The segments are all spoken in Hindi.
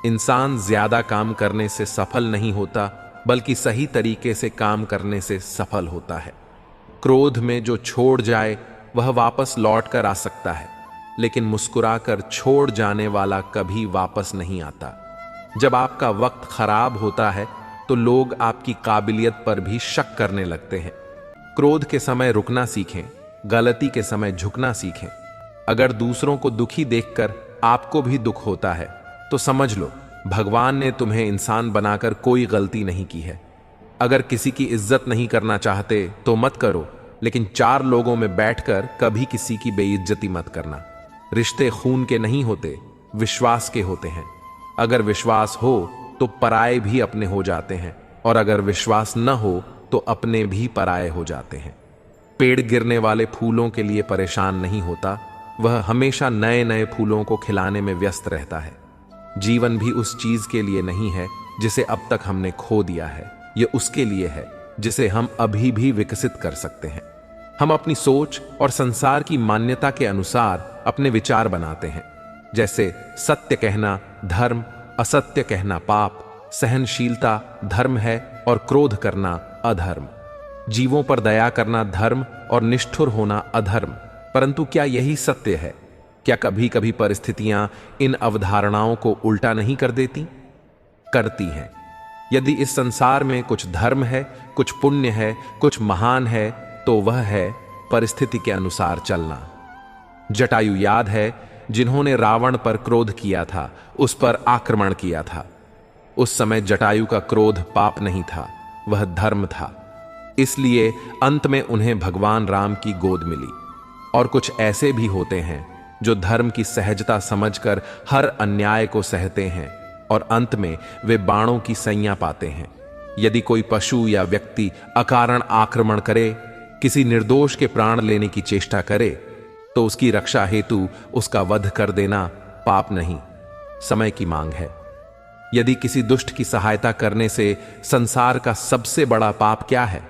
इंसान ज्यादा काम करने से सफल नहीं होता, बल्कि सही तरीके से काम करने से सफल होता है। क्रोध में जो छोड़ जाए वह वापस लौट कर आ सकता है, लेकिन मुस्कुराकर छोड़ जाने वाला कभी वापस नहीं आता। जब आपका वक्त खराब होता है तो लोग आपकी काबिलियत पर भी शक करने लगते हैं। क्रोध के समय रुकना सीखें, गलती के समय झुकना सीखें। अगर दूसरों को दुखी देखकर आपको भी दुख होता है तो समझ लो भगवान ने तुम्हें इंसान बनाकर कोई गलती नहीं की है। अगर किसी की इज्जत नहीं करना चाहते तो मत करो, लेकिन चार लोगों में बैठकर कभी किसी की बेइज्जती मत करना। रिश्ते खून के नहीं होते, विश्वास के होते हैं। अगर विश्वास हो तो पराये भी अपने हो जाते हैं, और अगर विश्वास न हो तो अपने भी पराये हो जाते हैं। पेड़ गिरने वाले फूलों के लिए परेशान नहीं होता, वह हमेशा नए नए फूलों को खिलाने में व्यस्त रहता है। जीवन भी उस चीज के लिए नहीं है जिसे अब तक हमने खो दिया है, यह उसके लिए है जिसे हम अभी भी विकसित कर सकते हैं। हम अपनी सोच और संसार की मान्यता के अनुसार अपने विचार बनाते हैं, जैसे सत्य कहना धर्म, असत्य कहना पाप, सहनशीलता धर्म है और क्रोध करना अधर्म। जीवों पर दया करना धर्म और निष्ठुर होना अधर्म। परंतु क्या यही सत्य है? क्या कभी कभी परिस्थितियां इन अवधारणाओं को उल्टा नहीं कर देती? करती हैं। यदि इस संसार में कुछ धर्म है, कुछ पुण्य है, कुछ महान है, तो वह है परिस्थिति के अनुसार चलना। जटायु याद है, जिन्होंने रावण पर क्रोध किया था, उस पर आक्रमण किया था। उस समय जटायु का क्रोध पाप नहीं था, वह धर्म था। इसलिए अंत में उन्हें भगवान राम की गोद मिली। और कुछ ऐसे भी होते हैं जो धर्म की सहजता समझकर हर अन्याय को सहते हैं, और अंत में वे बाणों की सैया पाते हैं। यदि कोई पशु या व्यक्ति अकारण आक्रमण करे, किसी निर्दोष के प्राण लेने की चेष्टा करे, तो उसकी रक्षा हेतु उसका वध कर देना पाप नहीं, समय की मांग है। यदि किसी दुष्ट की सहायता करने से संसार का सबसे बड़ा पाप क्या है?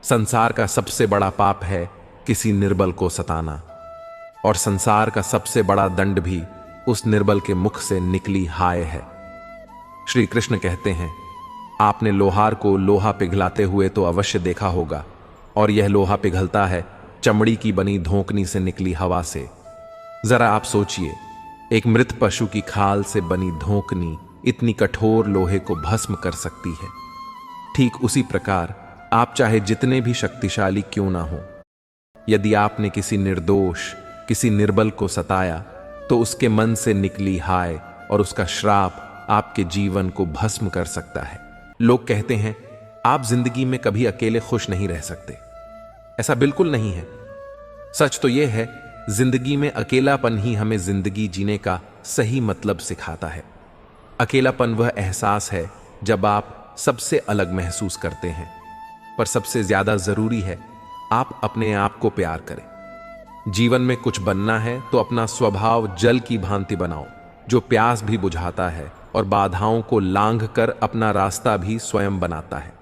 संसार का सबसे बड़ा पाप है किसी निर्बल को सताना, और संसार का सबसे बड़ा दंड भी उस निर्बल के मुख से निकली हाय है। श्री कृष्ण कहते हैं, आपने लोहार को लोहा पिघलाते हुए तो अवश्य देखा होगा, और यह लोहा पिघलता है चमड़ी की बनी धोकनी से निकली हवा से। जरा आप सोचिए, एक मृत पशु की खाल से बनी धोकनी इतनी कठोर लोहे को भस्म कर सकती है। ठीक उसी प्रकार आप चाहे जितने भी शक्तिशाली क्यों ना हो, यदि आपने किसी निर्दोष, किसी निर्बल को सताया, तो उसके मन से निकली हाय और उसका श्राप आपके जीवन को भस्म कर सकता है। लोग कहते हैं आप जिंदगी में कभी अकेले खुश नहीं रह सकते। ऐसा बिल्कुल नहीं है। सच तो यह है, जिंदगी में अकेलापन ही हमें जिंदगी जीने का सही मतलब सिखाता है। अकेलापन वह एहसास है जब आप सबसे अलग महसूस करते हैं, पर सबसे ज्यादा जरूरी है आप अपने आप को प्यार करें। जीवन में कुछ बनना है तो अपना स्वभाव जल की भांति बनाओ, जो प्यास भी बुझाता है और बाधाओं को लांघ कर अपना रास्ता भी स्वयं बनाता है।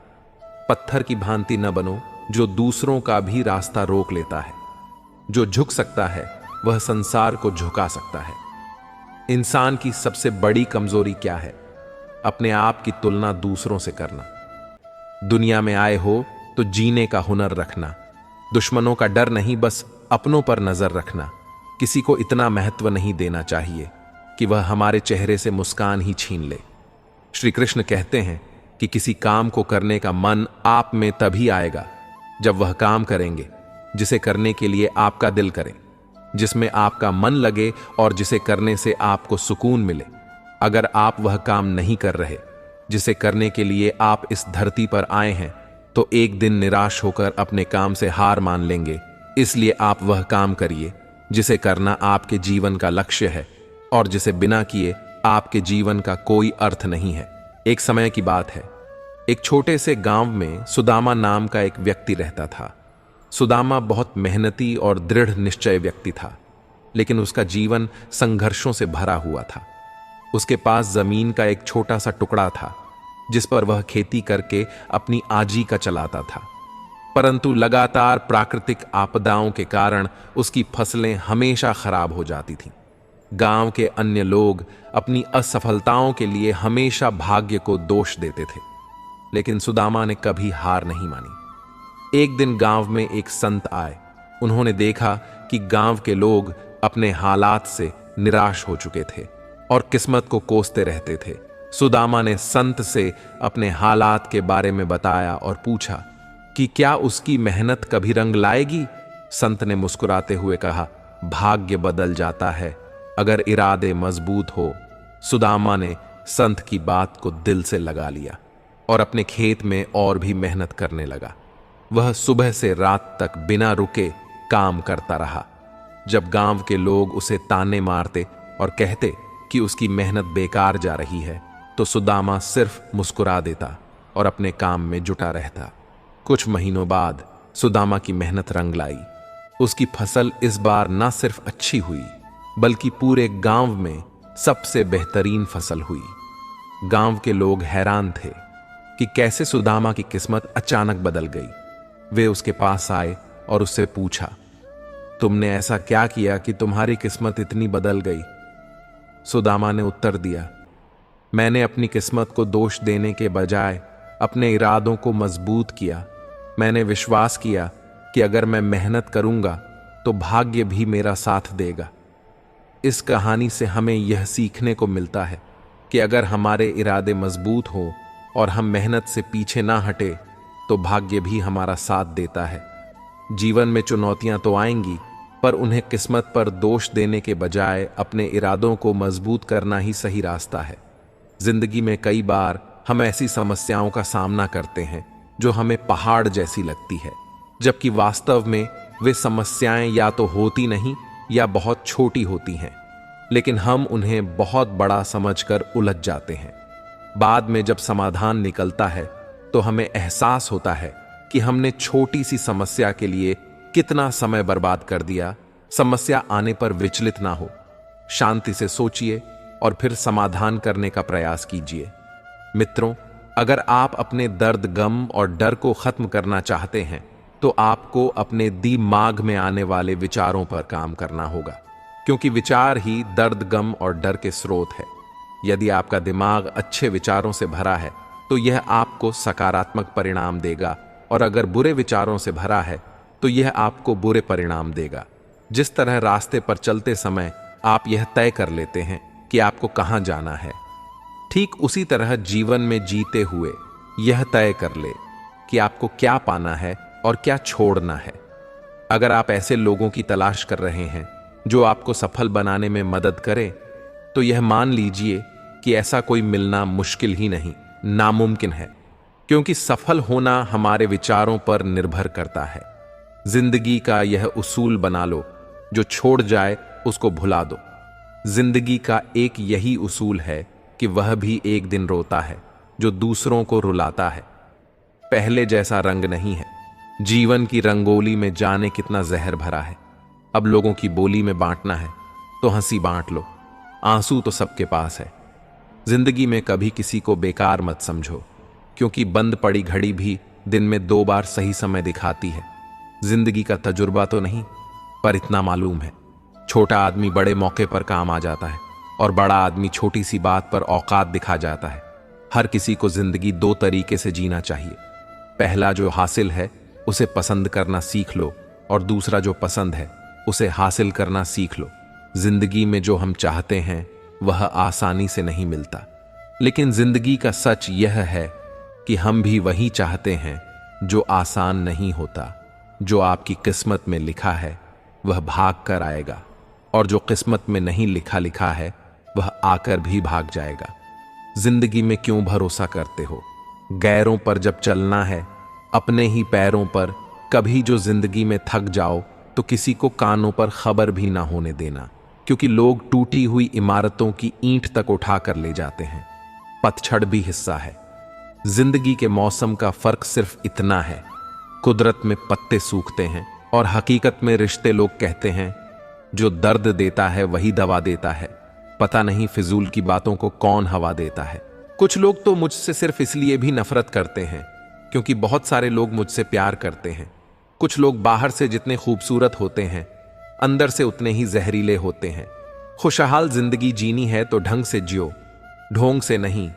पत्थर की भांति न बनो जो दूसरों का भी रास्ता रोक लेता है। जो झुक सकता है वह संसार को झुका सकता है। इंसान की सबसे बड़ी कमजोरी क्या है? अपने आप की तुलना दूसरों से करना। दुनिया में आए हो तो जीने का हुनर रखना। दुश्मनों का डर नहीं, बस अपनों पर नजर रखना। किसी को इतना महत्व नहीं देना चाहिए कि वह हमारे चेहरे से मुस्कान ही छीन ले। श्री कृष्ण कहते हैं कि किसी काम को करने का मन आप में तभी आएगा जब वह काम करेंगे जिसे करने के लिए आपका दिल करे, जिसमें आपका मन लगे और जिसे करने से आपको सुकून मिले। अगर आप वह काम नहीं कर रहे जिसे करने के लिए आप इस धरती पर आए हैं, तो एक दिन निराश होकर अपने काम से हार मान लेंगे। इसलिए आप वह काम करिए जिसे करना आपके जीवन का लक्ष्य है, और जिसे बिना किए आपके जीवन का कोई अर्थ नहीं है। एक समय की बात है, एक छोटे से गांव में सुदामा नाम का एक व्यक्ति रहता था। सुदामा बहुत मेहनती और दृढ़ निश्चय व्यक्ति था, लेकिन उसका जीवन संघर्षों से भरा हुआ था। उसके पास जमीन का एक छोटा सा टुकड़ा था जिस पर वह खेती करके अपनी आजीविका चलाता था, परंतु लगातार प्राकृतिक आपदाओं के कारण उसकी फसलें हमेशा खराब हो जाती थीं। गांव के अन्य लोग अपनी असफलताओं के लिए हमेशा भाग्य को दोष देते थे, लेकिन सुदामा ने कभी हार नहीं मानी। एक दिन गांव में एक संत आए। उन्होंने देखा कि गांव के लोग अपने हालात से निराश हो चुके थे और किस्मत को कोसते रहते थे। सुदामा ने संत से अपने हालात के बारे में बताया और पूछा कि क्या उसकी मेहनत कभी रंग लाएगी। संत ने मुस्कुराते हुए कहा, भाग्य बदल जाता है अगर इरादे मजबूत हो। सुदामा ने संत की बात को दिल से लगा लिया और अपने खेत में और भी मेहनत करने लगा। वह सुबह से रात तक बिना रुके काम करता रहा। जब गांव के लोग उसे ताने मारते और कहते कि उसकी मेहनत बेकार जा रही है, तो सुदामा सिर्फ मुस्कुरा देता और अपने काम में जुटा रहता। कुछ महीनों बाद सुदामा की मेहनत रंग लाई। उसकी फसल इस बार न सिर्फ अच्छी हुई, बल्कि पूरे गांव में सबसे बेहतरीन फसल हुई। गांव के लोग हैरान थे कि कैसे सुदामा की किस्मत अचानक बदल गई। वे उसके पास आए और उससे पूछा, तुमने ऐसा क्या किया कि तुम्हारी किस्मत इतनी बदल गई? सुदामा ने उत्तर दिया, मैंने अपनी किस्मत को दोष देने के बजाय अपने इरादों को मजबूत किया। मैंने विश्वास किया कि अगर मैं मेहनत करूंगा तो भाग्य भी मेरा साथ देगा। इस कहानी से हमें यह सीखने को मिलता है कि अगर हमारे इरादे मजबूत हो और हम मेहनत से पीछे ना हटे तो भाग्य भी हमारा साथ देता है। जीवन में चुनौतियां तो आएंगी, पर उन्हें किस्मत पर दोष देने के बजाय अपने इरादों को मजबूत करना ही सही रास्ता है। जिंदगी में कई बार हम ऐसी समस्याओं का सामना करते हैं जो हमें पहाड़ जैसी लगती है, जबकि वास्तव में वे समस्याएं या तो होती नहीं या बहुत छोटी होती हैं, लेकिन हम उन्हें बहुत बड़ा समझकर उलझ जाते हैं। बाद में जब समाधान निकलता है तो हमें एहसास होता है कि हमने छोटी सी समस्या के लिए कितना समय बर्बाद कर दिया। समस्या आने पर विचलित ना हो, शांति से सोचिए और फिर समाधान करने का प्रयास कीजिए। मित्रों, अगर आप अपने दर्द, गम और डर को खत्म करना चाहते हैं तो आपको अपने दिमाग में आने वाले विचारों पर काम करना होगा, क्योंकि विचार ही दर्द, गम और डर के स्रोत है। यदि आपका दिमाग अच्छे विचारों से भरा है तो यह आपको सकारात्मक परिणाम देगा, और अगर बुरे विचारों से भरा है तो यह आपको बुरे परिणाम देगा। जिस तरह रास्ते पर चलते समय आप यह तय कर लेते हैं कि आपको कहां जाना है, ठीक उसी तरह जीवन में जीते हुए यह तय कर ले कि आपको क्या पाना है और क्या छोड़ना है। अगर आप ऐसे लोगों की तलाश कर रहे हैं जो आपको सफल बनाने में मदद करें, तो यह मान लीजिए कि ऐसा कोई मिलना मुश्किल ही नहीं, नामुमकिन है, क्योंकि सफल होना हमारे विचारों पर निर्भर करता है। जिंदगी का यह उसूल बना लो, जो छोड़ जाए उसको भुला दो। जिंदगी का एक यही उसूल है कि वह भी एक दिन रोता है जो दूसरों को रुलाता है। पहले जैसा रंग नहीं है। जीवन की रंगोली में जाने कितना जहर भरा है। अब लोगों की बोली में बांटना है तो हंसी बांट लो, आंसू तो सबके पास है। जिंदगी में कभी किसी को बेकार मत समझो, क्योंकि बंद पड़ी घड़ी भी दिन में 2 बार सही समय दिखाती है। जिंदगी का तजुर्बा तो नहीं, पर इतना मालूम है, छोटा आदमी बड़े मौके पर काम आ जाता है और बड़ा आदमी छोटी सी बात पर औकात दिखा जाता है। हर किसी को जिंदगी 2 तरीके से जीना चाहिए। पहला जो हासिल है उसे पसंद करना सीख लो, और दूसरा जो पसंद है उसे हासिल करना सीख लो। जिंदगी में जो हम चाहते हैं वह आसानी से नहीं मिलता, लेकिन जिंदगी का सच यह है कि हम भी वही चाहते हैं जो आसान नहीं होता। जो आपकी किस्मत में लिखा है वह भाग कर आएगा, और जो किस्मत में नहीं लिखा है वह आकर भी भाग जाएगा। जिंदगी में क्यों भरोसा करते हो? गैरों पर जब चलना है, अपने ही पैरों पर। कभी जो जिंदगी में थक जाओ तो किसी को कानों पर खबर भी ना होने देना, क्योंकि लोग टूटी हुई इमारतों की ईंट तक उठा कर ले जाते हैं। पतझड़ भी हिस्सा है। जिंदगी के मौसम का फर्क सिर्फ इतना है, कुदरत में पत्ते सूखते हैं और हकीकत में रिश्ते। लोग कहते हैं जो दर्द देता है वही दवा देता है। पता नहीं फिजूल की बातों को कौन हवा देता है। कुछ लोग तो मुझसे सिर्फ इसलिए भी नफरत करते हैं क्योंकि बहुत सारे लोग मुझसे प्यार करते हैं। कुछ लोग बाहर से जितने खूबसूरत होते हैं, अंदर से उतने ही जहरीले होते हैं। खुशहाल जिंदगी जीनी है तो ढंग से जियो, ढोंग से नहीं।